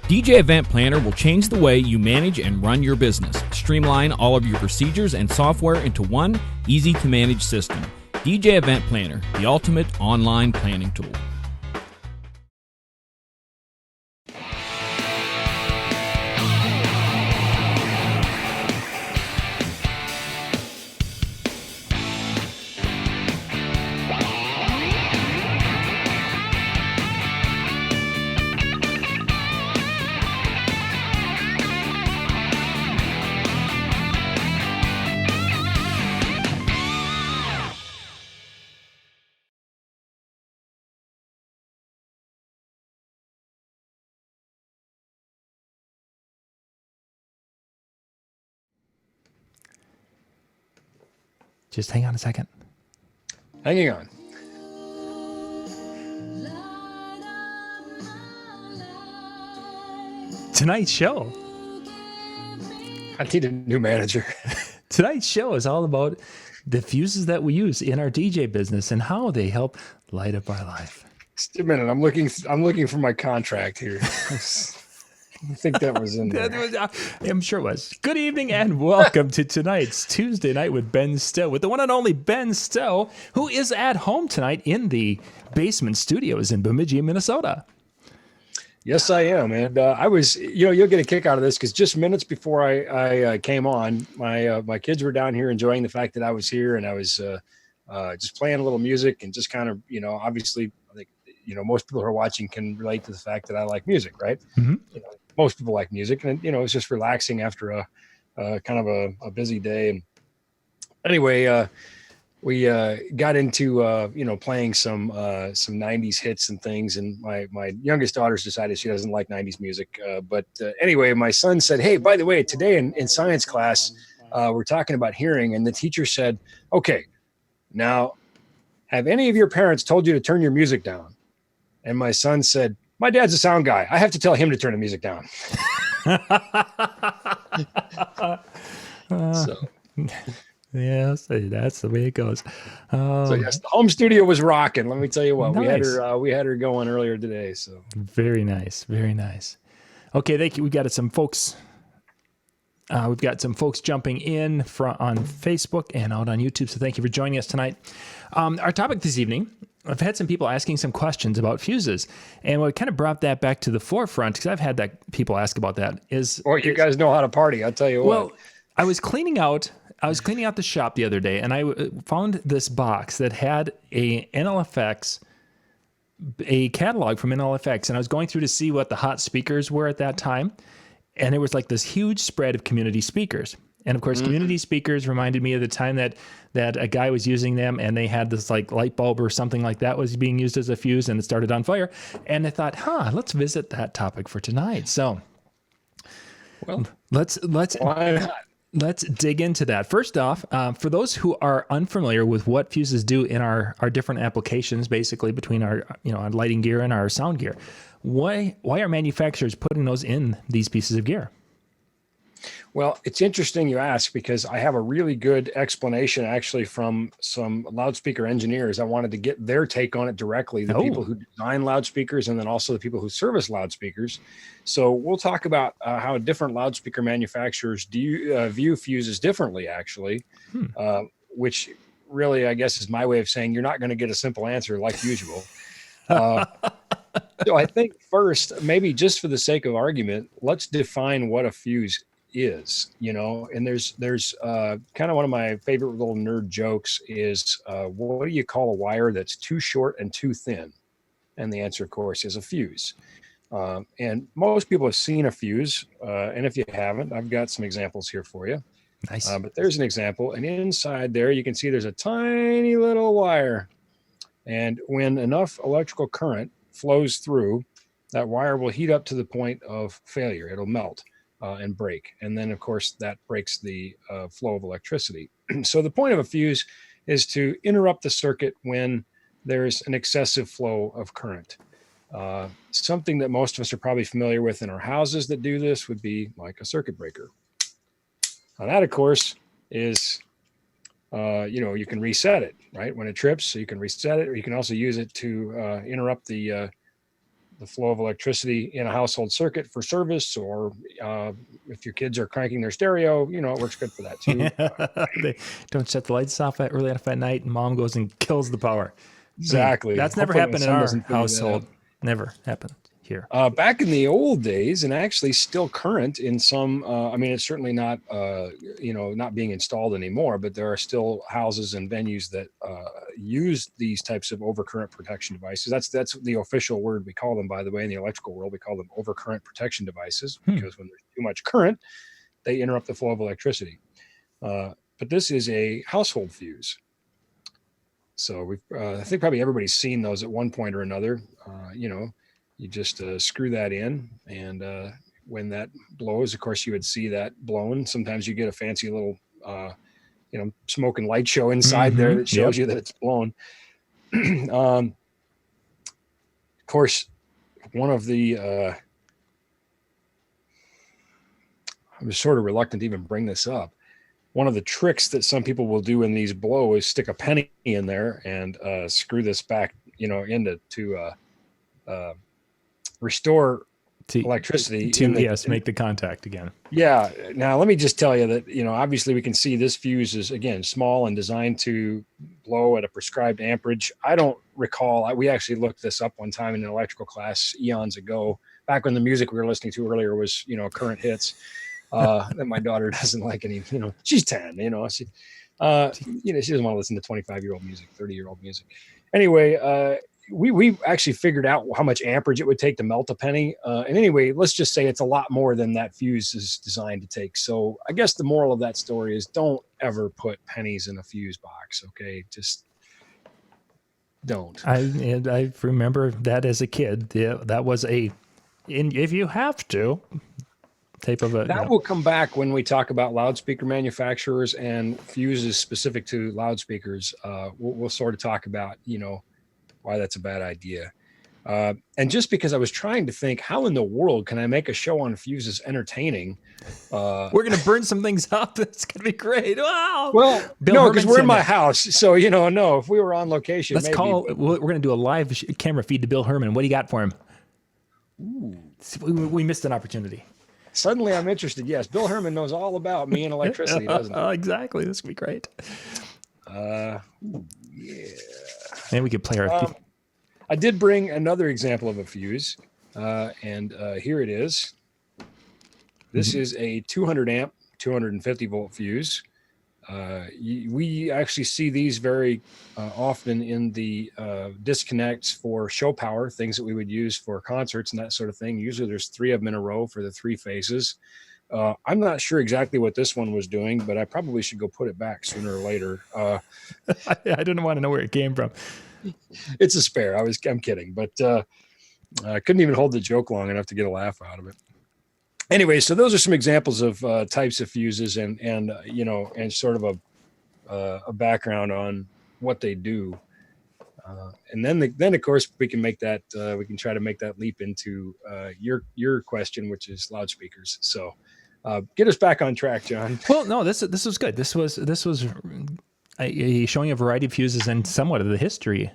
DJ Event Planner will change the way you manage and run your business. Streamline all of your procedures and software into one easy-to-manage system. DJ Event Planner, the ultimate online planning tool. Just hang on a second. Hanging on. Tonight's show. I need a new manager. Tonight's show is all about the fuses that we use in our DJ business and how they help light up our life. Just a minute. I'm looking for my contract here. I think that was in there. I'm sure it was. Good evening and welcome to tonight's Tuesday Night with Ben Stowe, with the one and only Ben Stowe, who is at home tonight in the basement studios in Bemidji, Minnesota. Yes, I am. And I was, you'll get a kick out of this because just minutes before I came on, my kids were down here enjoying the fact that I was here, and I was just playing a little music and just kind of, obviously, I think, most people who are watching can relate to the fact that I like music, right? Mm-hmm. Most people like music, and it's just relaxing after a kind of a busy day. And anyway, we got into playing some 90s hits and things, and my youngest daughter's decided she doesn't like 90s music. But anyway, my son said, "Hey, by the way, today in science class, we're talking about hearing," and the teacher said, "Okay, now, have any of your parents told you to turn your music down?" And my son said, "My dad's a sound guy. I have to tell him to turn the music down." So, yes, that's the way it goes. So yes, the home studio was rocking. Let me tell you what, nice. we had her going earlier today. So very nice, very nice. Okay, thank you. We got some folks. We've got some folks jumping in on Facebook and out on YouTube. So thank you for joining us tonight. Our topic this evening, I've had some people asking some questions about fuses, and what kind of brought that back to the forefront, because I've had people ask about that, is... Well, you guys know how to party, I'll tell you what. Well, I was cleaning out the shop the other day, and I found this box that had a catalog from NLFX, and I was going through to see what the hot speakers were at that time, and it was like this huge spread of community speakers. And of course, community speakers reminded me of the time that a guy was using them, and they had this like light bulb or something like that was being used as a fuse, and it started on fire. And I thought, let's visit that topic for tonight. So, well, let's dig into that. First off, for those who are unfamiliar with what fuses do in our different applications, basically between our our lighting gear and our sound gear, why are manufacturers putting those in these pieces of gear? Well, it's interesting you ask, because I have a really good explanation actually from some loudspeaker engineers. I wanted to get their take on it directly, the people who design loudspeakers and then also the people who service loudspeakers. So we'll talk about how different loudspeaker manufacturers view fuses differently, actually, which really, I guess, is my way of saying you're not going to get a simple answer like usual. So I think first, maybe just for the sake of argument, let's define what a fuse is, and there's kind of one of my favorite little nerd jokes is, what do you call a wire that's too short and too thin? And the answer, of course, is a fuse. And most people have seen a fuse. And if you haven't, I've got some examples here for you. Nice. But there's an example. And inside there, you can see there's a tiny little wire. And when enough electrical current flows through, that wire will heat up to the point of failure. It'll melt and break. And then, of course, that breaks the flow of electricity. So the point of a fuse is to interrupt the circuit when there's an excessive flow of current. Something that most of us are probably familiar with in our houses that do this would be like a circuit breaker. Now that, of course, is, you can reset it, right? When it trips, so you can reset it, or you can also use it to interrupt the flow of electricity in a household circuit for service, or if your kids are cranking their stereo, it works good for that too. They don't shut the lights off early enough at night, and mom goes and kills the power. Exactly. That's never happened in our household. Never happened here. Back in the old days, and actually still current in some, it's certainly not, not being installed anymore, but there are still houses and venues that use these types of overcurrent protection devices. That's the official word we call them, by the way. In the electrical world, we call them overcurrent protection devices, because when there's too much current, they interrupt the flow of electricity. But this is a household fuse. So I think probably everybody's seen those at one point or another. You just screw that in, and when that blows, of course, you would see that blown. Sometimes you get a fancy little, smoke and light show inside there that shows you that it's blown. Of course, one of the, I was sort of reluctant to even bring this up. One of the tricks that some people will do in these blow is stick a penny in there and screw this back, into to restore electricity. Make the contact again. Yeah. Now, let me just tell you that, obviously we can see this fuse is, again, small and designed to blow at a prescribed amperage. I don't recall. We actually looked this up one time in an electrical class eons ago, back when the music we were listening to earlier was, current hits. That my daughter doesn't like any, she's 10, she doesn't want to listen to 25-year-old music, 30-year-old music. Anyway, we actually figured out how much amperage it would take to melt a penny. And anyway, let's just say it's a lot more than that fuse is designed to take. So I guess the moral of that story is don't ever put pennies in a fuse box. Okay. Just don't. I remember that as a kid. That was if you have to, type of that will come back when we talk about loudspeaker manufacturers and fuses specific to loudspeakers. We'll sort of talk about, why that's a bad idea. And just because I was trying to think, how in the world can I make a show on fuses entertaining? We're going to burn some things up. It's going to be great. Wow. Well, no, because we're in my house. So, no, if we were on location, we're going to do a live camera feed to Bill Herman. What do you got for him? Ooh. We missed an opportunity. Suddenly I'm interested. Yes. Bill Herman knows all about me and electricity, doesn't he? Exactly. This would be great. Yeah. And we could play our. I did bring another example of a fuse, and here it is. This is a 200 amp, 250 volt fuse. We actually see these very often in the disconnects for show power, things that we would use for concerts and that sort of thing. Usually there's 3 of them in a row for the 3 phases. I'm not sure exactly what this one was doing, but I probably should go put it back sooner or later. I don't want to know where it came from. It's a spare. I'm kidding, but I couldn't even hold the joke long enough to get a laugh out of it. Anyway, so those are some examples of types of fuses and sort of a background on what they do. And then of course we can make that we can try to make that leap into your question, which is loudspeakers. So get us back on track, John. Well, no, this was good. This was showing a variety of fuses and somewhat of the history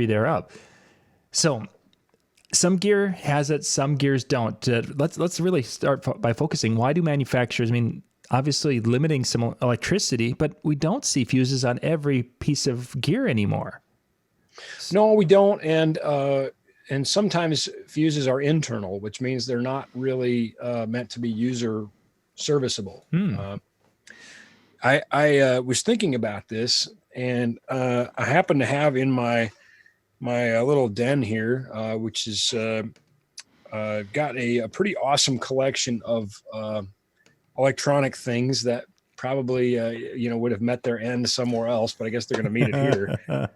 thereof. So some gear has it, some gears don't. Let's really start by focusing. Why do manufacturers? Obviously limiting some electricity, but we don't see fuses on every piece of gear anymore. No, we don't. And sometimes fuses are internal, which means they're not really meant to be user serviceable. I was thinking about this, and I happen to have in my little den here, which is got a pretty awesome collection of electronic things that probably would have met their end somewhere else, but I guess they're going to meet it here.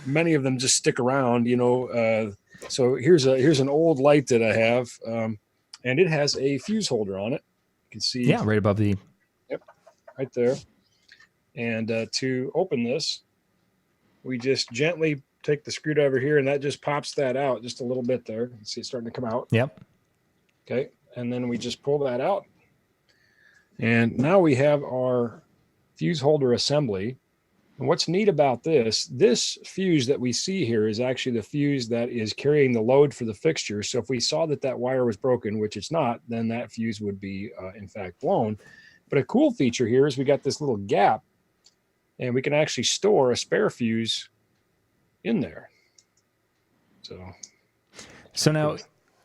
Many of them just stick around, so here's an old light that I have, and it has a fuse holder on it. You can see, right above the. Yep, right there. And to open this, we just gently take the screwdriver here, and that just pops that out just a little bit there. You see it starting to come out. Yep. Okay, and then we just pull that out, and now we have our fuse holder assembly. And what's neat about this fuse that we see here is actually the fuse that is carrying the load for the fixture. So if we saw that wire was broken, which it's not, then that fuse would be in fact blown. But a cool feature here is we got this little gap, and we can actually store a spare fuse in there. So now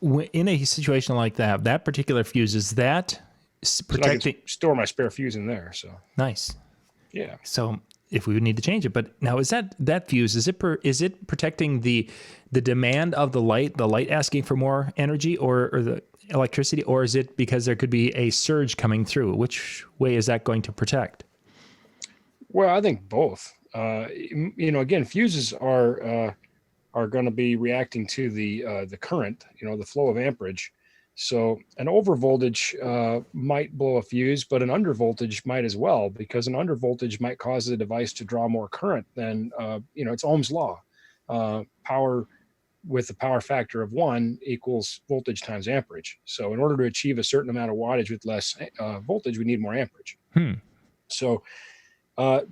in a situation like that particular fuse, is that protecting? So I can store my spare fuse in there. So nice. Yeah. So if we would need to change it, but now is that fuse, is it protecting the demand of the light asking for more energy or the electricity, or is it because there could be a surge coming through? Which way is that going to protect? Well, I think both. Again, fuses are going to be reacting to the current, the flow of amperage. So an overvoltage might blow a fuse, but an undervoltage might as well, because an undervoltage might cause the device to draw more current than, it's Ohm's law. Power with a power factor of 1 equals voltage times amperage. So in order to achieve a certain amount of wattage with less voltage, we need more amperage. So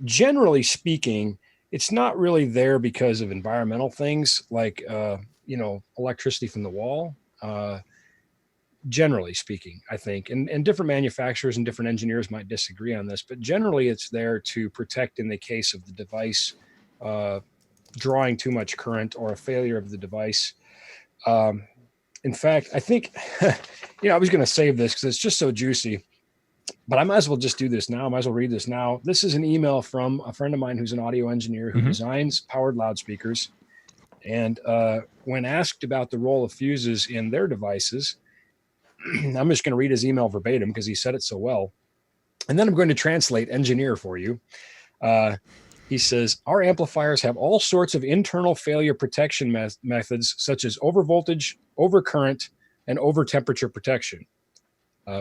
generally speaking, it's not really there because of environmental things like, electricity from the wall. Generally speaking, I think, and different manufacturers and different engineers might disagree on this, but generally it's there to protect in the case of the device drawing too much current or a failure of the device. In fact, I think, I was going to save this because it's just so juicy, but I might as well just do this now. I might as well read this now. This is an email from a friend of mine who's an audio engineer who designs powered loudspeakers. And when asked about the role of fuses in their devices, I'm just going to read his email verbatim because he said it so well. And then I'm going to translate engineer for you. He says, our amplifiers have all sorts of internal failure protection methods, such as overvoltage, overcurrent, and overtemperature protection.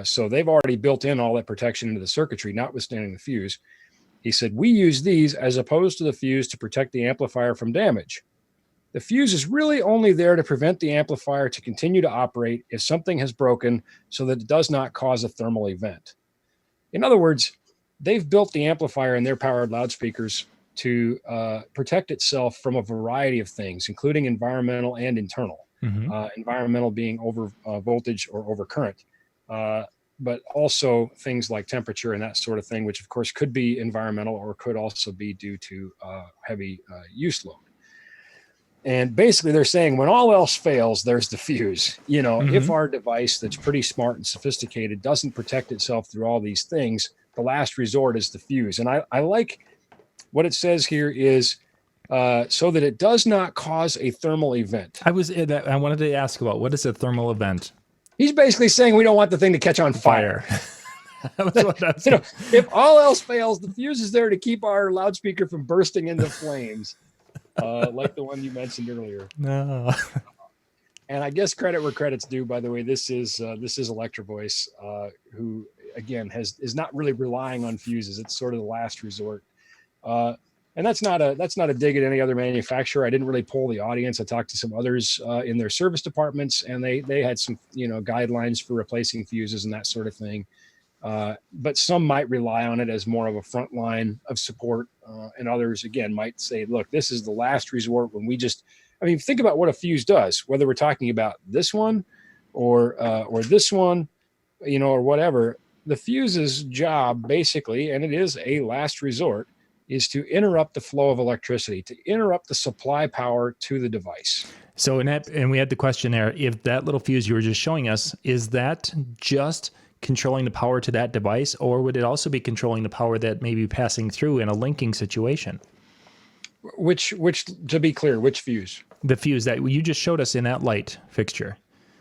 So they've already built in all that protection into the circuitry, notwithstanding the fuse. He said, we use these as opposed to the fuse to protect the amplifier from damage. The fuse is really only there to prevent the amplifier to continue to operate if something has broken so that it does not cause a thermal event. In other words, they've built the amplifier in their powered loudspeakers to protect itself from a variety of things, including environmental and internal. Environmental being over voltage or over current, but also things like temperature and that sort of thing, which of course could be environmental or could also be due to heavy use load. And basically they're saying when all else fails, there's the fuse. If our device that's pretty smart and sophisticated doesn't protect itself through all these things, the last resort is the fuse. And I like what it says here is so that it does not cause a thermal event. I wanted to ask about, what is a thermal event? He's basically saying we don't want the thing to catch on fire. If all else fails, the fuse is there to keep our loudspeaker from bursting into flames. Like the one you mentioned earlier. No. And I guess credit where credit's due. By the way, this is Electro Voice, who again is not really relying on fuses. It's sort of the last resort. And that's not a dig at any other manufacturer. I didn't really poll the audience. I talked to some others in their service departments, and they had some guidelines for replacing fuses and that sort of thing. But some might rely on it as more of a front line of support, and others again might say, look, this is the last resort when think about what a fuse does, whether we're talking about this one or this one, or whatever. The fuse's job basically, and it is a last resort, is to interrupt the flow of electricity, to interrupt the supply power to the device. So and we had the question there, if that little fuse you were just showing us, is that just controlling the power to that device, or would it also be controlling the power that may be passing through in a linking situation? Which, to be clear, which fuse? The fuse that you just showed us in that light fixture.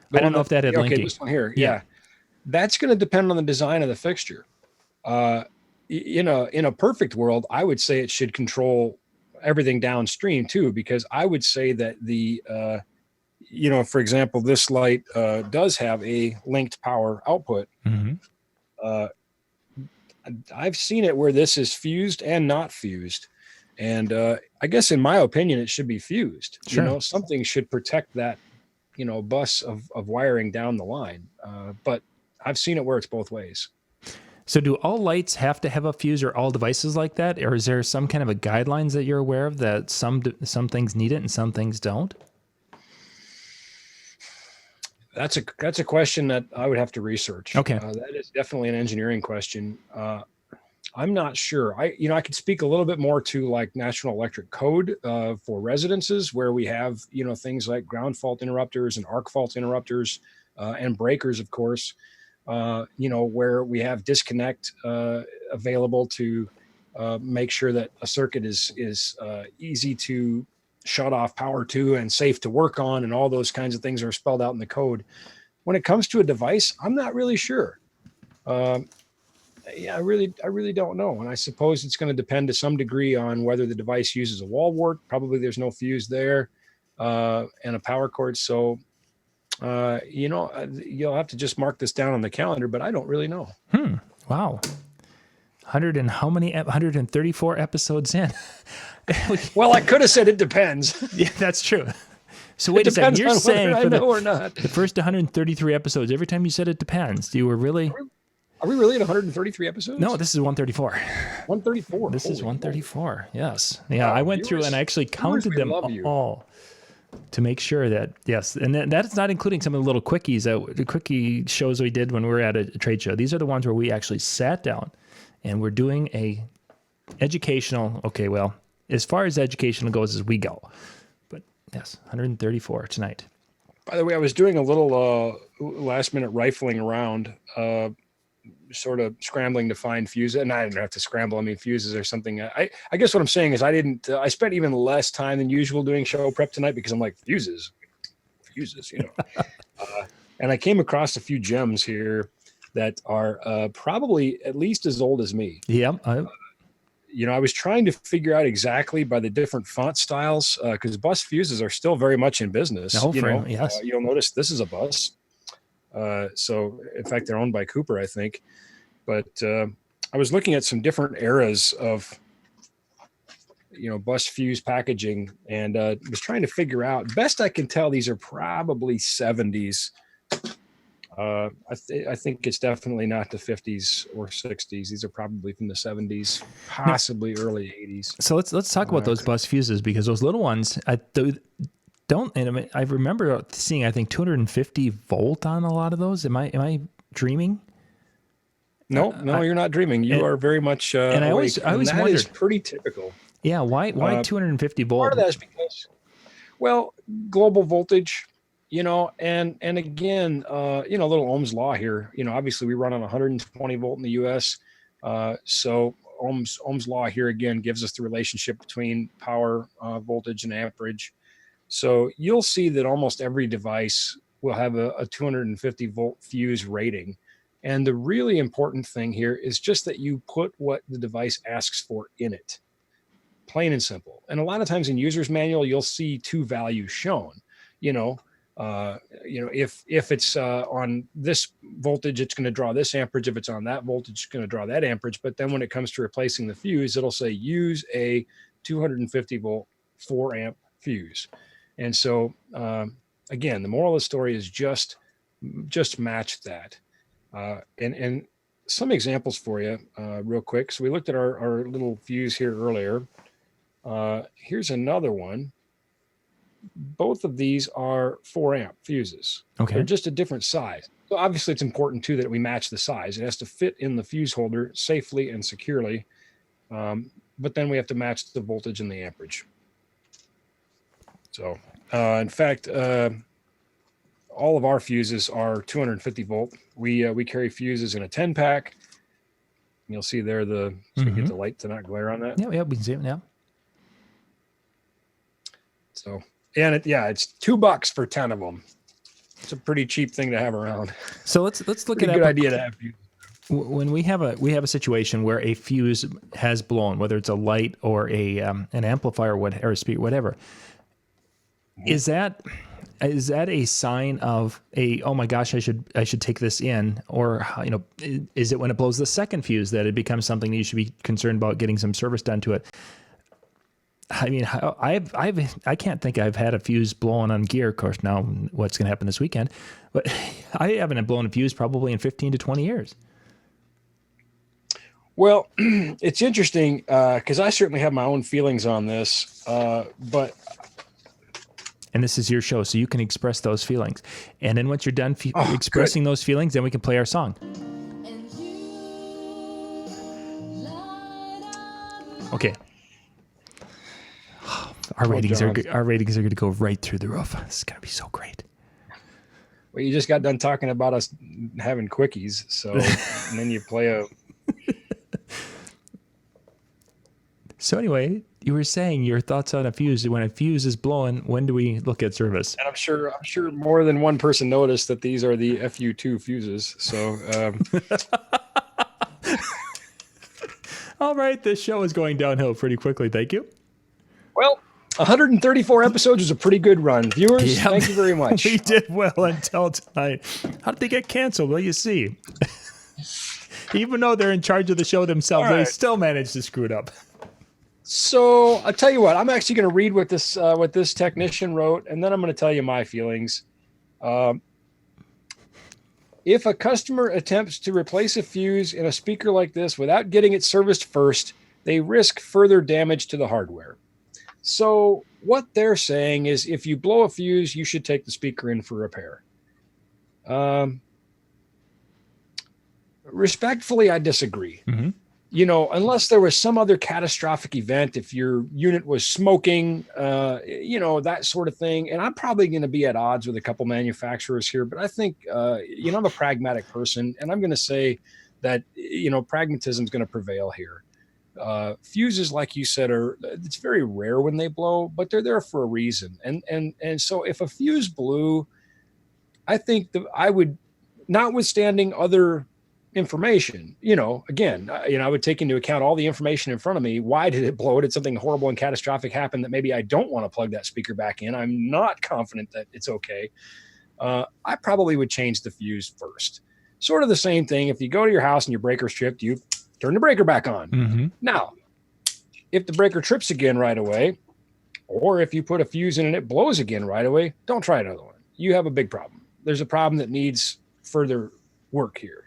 The I don't one know if that had linking. Okay, this one here. Yeah. That's going to depend on the design of the fixture. In a perfect world, I would say it should control everything downstream too, because I would say that the, for example, this light does have a linked power output. I've seen it where this is fused and not fused. And I guess in my opinion, it should be fused. Sure. Something should protect that, bus of wiring down the line. But I've seen it where it's both ways. So do all lights have to have a fuse, or all devices like that? Or is there some kind of a guidelines that you're aware of that some things need it and some things don't? That's a question that I would have to research. Okay. That is definitely an engineering question. I'm not sure. I could speak a little bit more to like National Electric Code for residences, where we have, things like ground fault interrupters and arc fault interrupters and breakers, of course, where we have disconnect available to make sure that a circuit is easy to shut off power to and safe to work on, and all those kinds of things are spelled out in the code. When it comes to a device, I'm not really sure. I really don't know. And I suppose it's going to depend to some degree on whether the device uses a wall wart. Probably there's no fuse there, and a power cord. So, you'll have to just mark this down on the calendar, but I don't really know. Wow. 134 episodes in. Well, I could have said it depends. Yeah, that's true. So wait a second. You're saying I know or not. The first 133 episodes, every time you said it depends, you were really... Are we really at 133 episodes? No, this is 134. 134. This is 134. Yes. Yeah, I went through and I actually counted them all to make sure that, yes. And that's not including some of the little quickies, the quickie shows we did when we were at a trade show. These are the ones where we actually sat down and we're doing a educational, okay, well, as far as educational goes as we go. But yes, 134 tonight. By the way, I was doing a little last minute rifling around, sort of scrambling to find fuses, and I didn't have to scramble. I mean, fuses or something. I guess what I'm saying is I spent even less time than usual doing show prep tonight, because I'm like, fuses, and I came across a few gems here that are probably at least as old as me. Yeah. I was trying to figure out exactly by the different font styles, because bus fuses are still very much in business. Yes. You'll notice this is a bus. So in fact, they're owned by Cooper, I think. But I was looking at some different eras of, bus fuse packaging, and was trying to figure out. Best I can tell, these are probably 70s. I think it's definitely not the 50s or 60s. These are probably from the 70s, possibly early 80s. So let's talk about those bus fuses, because those little ones, I remember seeing, I think, 250 volt on a lot of those. Am I dreaming? No, you're not dreaming. You are very much and I awake. always that wondered, is pretty typical. Yeah, why 250 volt? Part of that is because, global voltage, and again, little Ohm's law here. Obviously we run on 120 volt in the U.S. So Ohm's law here again gives us the relationship between power, voltage, and amperage. So you'll see that almost every device will have a 250 volt fuse rating. And the really important thing here is just that you put what the device asks for in it, plain and simple. And a lot of times in user's manual, you'll see two values shown. If it's on this voltage, it's going to draw this amperage. If it's on that voltage, it's going to draw that amperage. But then when it comes to replacing the fuse, it'll say use a 250 volt 4 amp fuse. And so, again, the moral of the story is just match that. And some examples for you real quick. So we looked at our little fuse here earlier. Here's another one. Both of these are 4 amp fuses. Okay. They're just a different size. So obviously it's important too that we match the size. It has to fit in the fuse holder safely and securely. But then we have to match the voltage and the amperage. So, in fact, all of our fuses are 250 volt. We carry fuses in a 10 pack. You'll see there so you get the light to not glare on that. Yeah, we can see it now. So, and it's $2 for 10 of them. It's a pretty cheap thing to have around. So let's look at that. Good idea to have fuses. When we have a situation where a fuse has blown, whether it's a light or an amplifier or a speaker, whatever, is that a sign of oh my gosh, I should take this in, or is it when it blows the second fuse that it becomes something that you should be concerned about getting some service done to it? I mean, I can't think I've had a fuse blown on gear. Of course, now what's going to happen this weekend, but I haven't blown a fuse probably in 15 to 20 years. Well, it's interesting because I certainly have my own feelings on this, but. And this is your show, so you can express those feelings. And then once you're done expressing those feelings, then we can play our song. Okay. Our ratings are going to go right through the roof. This is going to be so great. Well, you just got done talking about us having quickies, so and then you play a. So anyway, you were saying your thoughts on a fuse. When a fuse is blowing, when do we look at service? And I'm sure more than one person noticed that these are the FU2 fuses. So, all right, this show is going downhill pretty quickly. Thank you. Well, 134 episodes is a pretty good run. Viewers, thank you very much. We did well until tonight. How did they get canceled? Well, you see. Even though they're in charge of the show themselves, They still managed to screw it up. So I'll tell you what, I'm actually going to read what this technician wrote, and then I'm going to tell you my feelings. If a customer attempts to replace a fuse in a speaker like this without getting it serviced first, they risk further damage to the hardware. So what they're saying is if you blow a fuse, you should take the speaker in for repair. Respectfully, I disagree. Mm-hmm. Unless there was some other catastrophic event, if your unit was smoking, that sort of thing. And I'm probably going to be at odds with a couple manufacturers here, but I think, I'm a pragmatic person, and I'm going to say that, pragmatism is going to prevail here. Fuses, like you said, it's very rare when they blow, but they're there for a reason. And so if a fuse blew, I think I would, notwithstanding other information, I would take into account all the information in front of me. Why did it blow? Did something horrible and catastrophic happen that maybe I don't want to plug that speaker back in? I'm not confident that it's okay. I probably would change the fuse first. Sort of the same thing. If you go to your house and your breaker's tripped, you turn the breaker back on. Mm-hmm. Now, if the breaker trips again right away, or if you put a fuse in and it blows again right away, don't try another one. You have a big problem. There's a problem that needs further work here,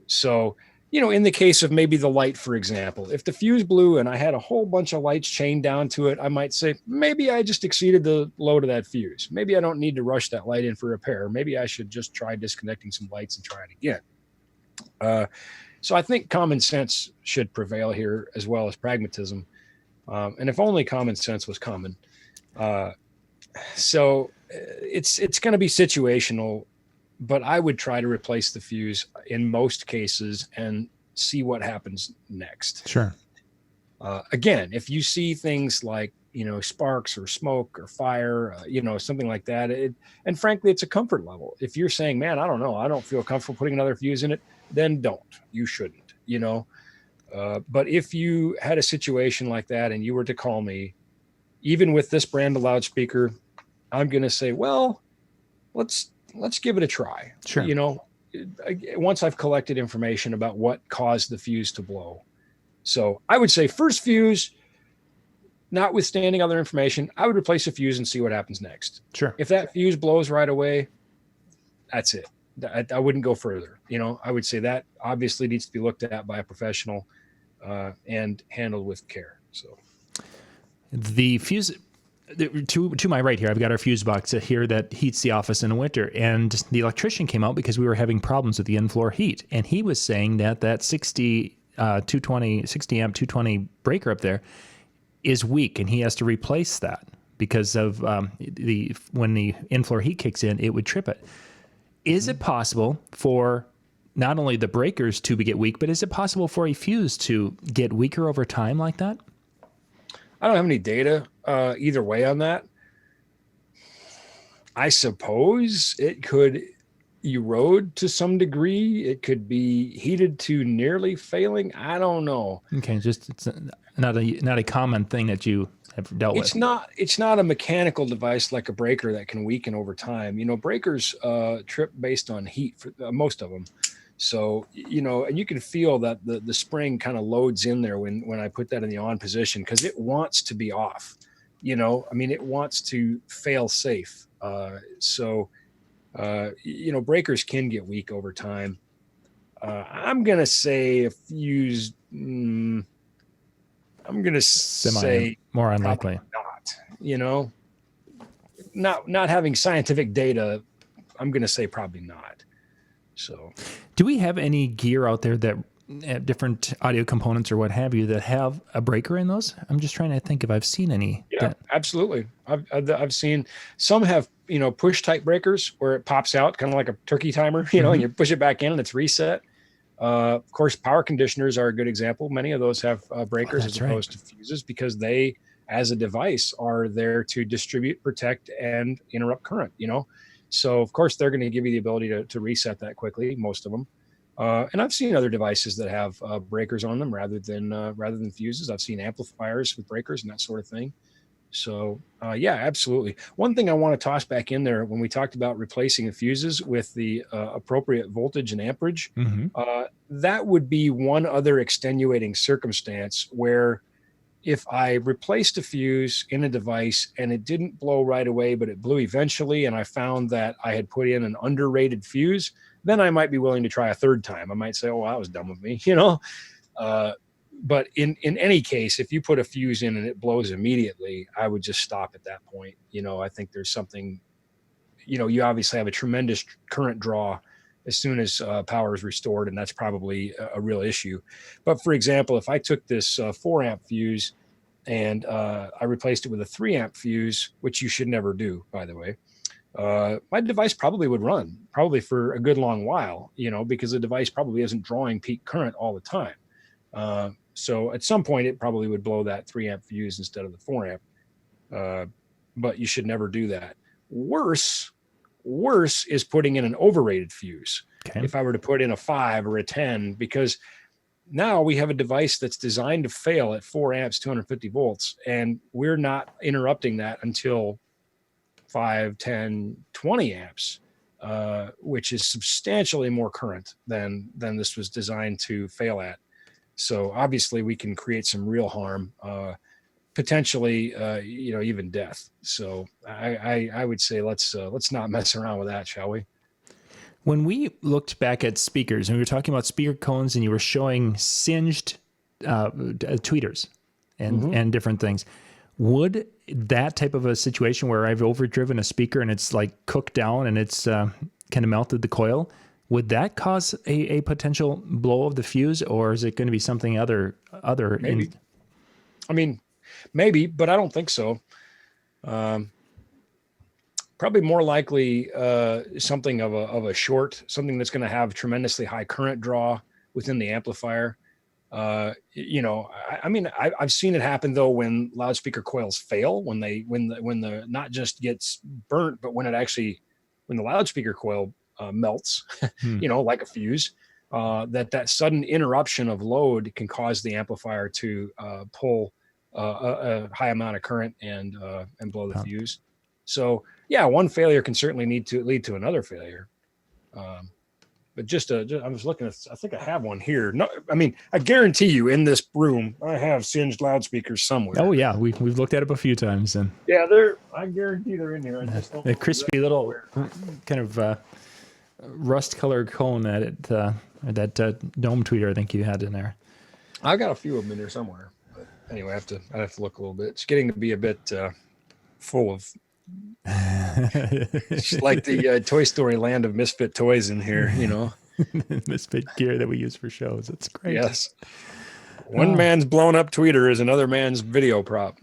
So, in the case of maybe the light, for example, if the fuse blew and I had a whole bunch of lights chained down to it, I might say, maybe I just exceeded the load of that fuse. Maybe I don't need to rush that light in for repair. Maybe I should just try disconnecting some lights and try it again. So I think common sense should prevail here as well as pragmatism. And if only common sense was common. So it's going to be situational, but I would try to replace the fuse in most cases and see what happens next. Sure. Again, if you see things like, sparks or smoke or fire, something like that, and frankly, it's a comfort level. If you're saying, man, I don't know, I don't feel comfortable putting another fuse in it, then don't. You shouldn't, But if you had a situation like that and you were to call me, even with this brand of loudspeaker, I'm going to say, well, let's give it a try. Sure. Once I've collected information about what caused the fuse to blow. So I would say first fuse, notwithstanding other information, I would replace a fuse and see what happens next. Sure. If that fuse blows right away, that's it. I wouldn't go further. I would say that obviously needs to be looked at by a professional and handled with care. So the fuse to my right here, I've got our fuse box here that heats the office in the winter, and the electrician came out because we were having problems with the in-floor heat, and he was saying that 60 amp 220 breaker up there is weak, and he has to replace that. because of when the in-floor heat kicks in, it would trip it. Is it possible for not only the breakers to get weak, but is it possible for a fuse to get weaker over time like that? I don't have any data either way on that. I suppose it could erode to some degree. It could be heated to nearly failing. I don't know. Okay, it's not a common thing that you have dealt with. It's not a mechanical device like a breaker that can weaken over time. Breakers trip based on heat for most of them. So, and you can feel that the spring kind of loads in there when I put that in the on position, because it wants to be off. It wants to fail safe. Breakers can get weak over time. I'm going to say if used, I'm going to say more unlikely. Not having scientific data, I'm going to say probably not. So, do we have any gear out there that different audio components or what have you that have a breaker in those? I'm just trying to think if I've seen any. Yeah, absolutely. I've seen some have, push type breakers where it pops out kind of like a turkey timer, and you push it back in and it's reset. Of course, power conditioners are a good example. Many of those have breakers as opposed to fuses, because they, as a device, are there to distribute, protect, and interrupt current, So, of course, they're going to give you the ability to reset that quickly, most of them. And I've seen other devices that have breakers on them rather than fuses. I've seen amplifiers with breakers and that sort of thing. So, yeah, absolutely. One thing I want to toss back in there, when we talked about replacing the fuses with the appropriate voltage and amperage, that would be one other extenuating circumstance where if I replaced a fuse in a device and it didn't blow right away, but it blew eventually, and I found that I had put in an underrated fuse, then I might be willing to try a third time. I might say, oh, that was dumb of me, But in any case, if you put a fuse in and it blows immediately, I would just stop at that point. I think there's something, you obviously have a tremendous current draw as soon as power is restored, and that's probably a real issue. But for example, if I took this 4 amp fuse and I replaced it with a 3 amp fuse, which you should never do, by the way, my device probably would run for a good long while, because the device probably isn't drawing peak current all the time. So at some point it probably would blow that 3 amp fuse instead of the 4 amp. But you should never do that. Worse is putting in an overrated fuse. Okay. If I were to put in a 5 or a 10, because now we have a device that's designed to fail at 4 amps, 250 volts, and we're not interrupting that until 5, 10, 20 amps, which is substantially more current than this was designed to fail at. So obviously we can create some real harm, potentially, even death. So I would say let's not mess around with that, shall we? When we looked back at speakers and we were talking about speaker cones and you were showing singed tweeters and different things, would that type of a situation where I've overdriven a speaker and it's like cooked down and it's kind of melted the coil, would that cause a potential blow of the fuse, or is it going to be something other? Maybe. Maybe, but I don't think so. Probably more likely something of a short, something that's going to have tremendously high current draw within the amplifier. I've seen it happen though when loudspeaker coils fail, when the not just gets burnt, but when the loudspeaker coil melts, like a fuse. That sudden interruption of load can cause the amplifier to pull a high amount of current and blow the fuse. So yeah, one failure can certainly lead to another failure. But I was looking at, I think I have one here. No, I guarantee you in this room, I have singed loudspeakers somewhere. Oh yeah. We've looked at it a few times and yeah, I guarantee they're in here. I just don't a crispy little kind of rust colored cone that dome tweeter I think you had in there. I got a few of them in there somewhere. But anyway, I'd have to look a little bit. It's getting to be a bit full of it's like the Toy Story land of misfit toys in here, misfit gear that we use for shows. It's great. Yes. One man's blown up tweeter is another man's video prop.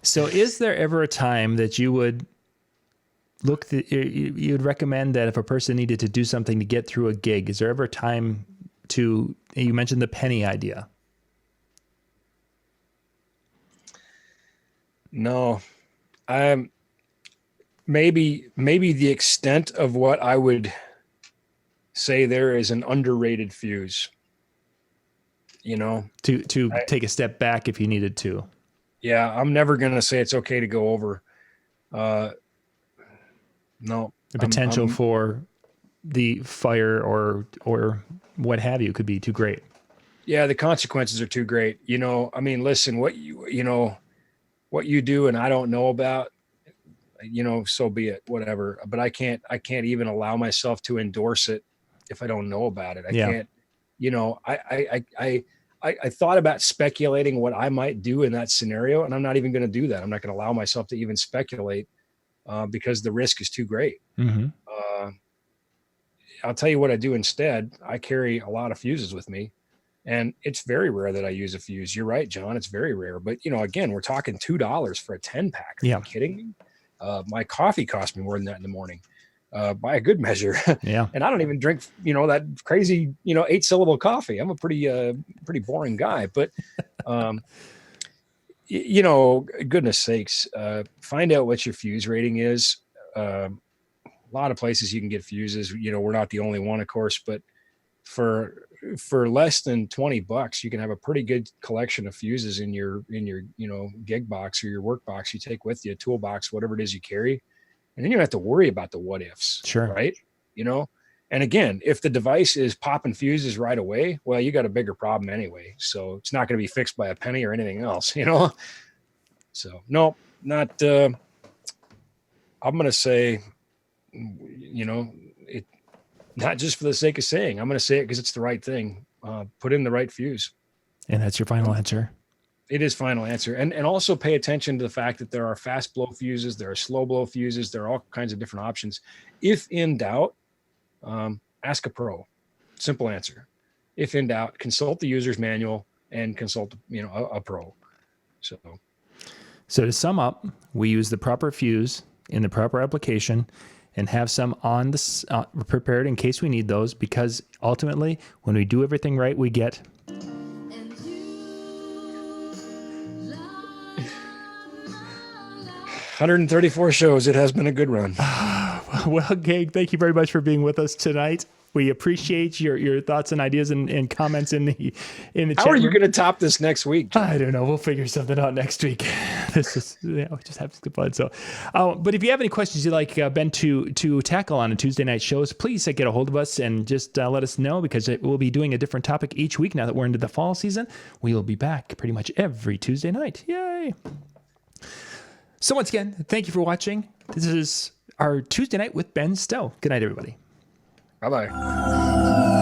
So is there ever a time that you would you'd recommend that if a person needed to do something to get through a gig, is there ever a time you mentioned the penny idea? No, maybe the extent of what I would say there is an underrated fuse, to take a step back if you needed to. Yeah. I'm never going to say it's okay to go over, no, The potential for the fire or what have you could be too great. Yeah. The consequences are too great. Listen, what you do and I don't know about, so be it, whatever. But I can't even allow myself to endorse it if I don't know about it. I can't, I thought about speculating what I might do in that scenario, and I'm not even going to do that. I'm not going to allow myself to even speculate because the risk is too great. Mm-hmm. I'll tell you what I do instead. I carry a lot of fuses with me. And it's very rare that I use a fuse. You're right, John. It's very rare. But, again, we're talking $2 for a 10-pack. Are you kidding me? My coffee cost me more than that in the morning by a good measure. Yeah. And I don't even drink, that crazy, 8-syllable coffee. I'm a pretty boring guy. But, goodness sakes, find out what your fuse rating is. A lot of places you can get fuses. We're not the only one, of course, but for less than $20, you can have a pretty good collection of fuses in your gig box or your work box you take with you, a toolbox, whatever it is you carry. And then you don't have to worry about the what ifs. Sure. Right. And again, if the device is popping fuses right away, well, you got a bigger problem anyway. So it's not going to be fixed by a penny or anything else, So no, not, I'm going to say, not just for the sake of saying, I'm going to say it because it's the right thing. Put in the right fuse. And that's your final answer. It is final answer. And also pay attention to the fact that there are fast blow fuses. There are slow blow fuses. There are all kinds of different options. If in doubt, ask a pro. Simple answer. If in doubt, consult the user's manual and consult, a pro. So to sum up, we use the proper fuse in the proper application and have some on the prepared in case we need those, because ultimately, when we do everything right, we get 134 shows. It has been a good run. Well, Gabe, thank you very much for being with us tonight. We appreciate your thoughts and ideas and comments in the chat. How are you going to top this next week, John? I don't know. We'll figure something out next week. This is we just have some fun. So, but if you have any questions you'd like Ben to tackle on a Tuesday night shows, please get a hold of us and just let us know, because we'll be doing a different topic each week now that we're into the fall season. We will be back pretty much every Tuesday night. Yay! So once again, thank you for watching. This is our Tuesday night with Ben Stowe. Good night, everybody. Bye-bye.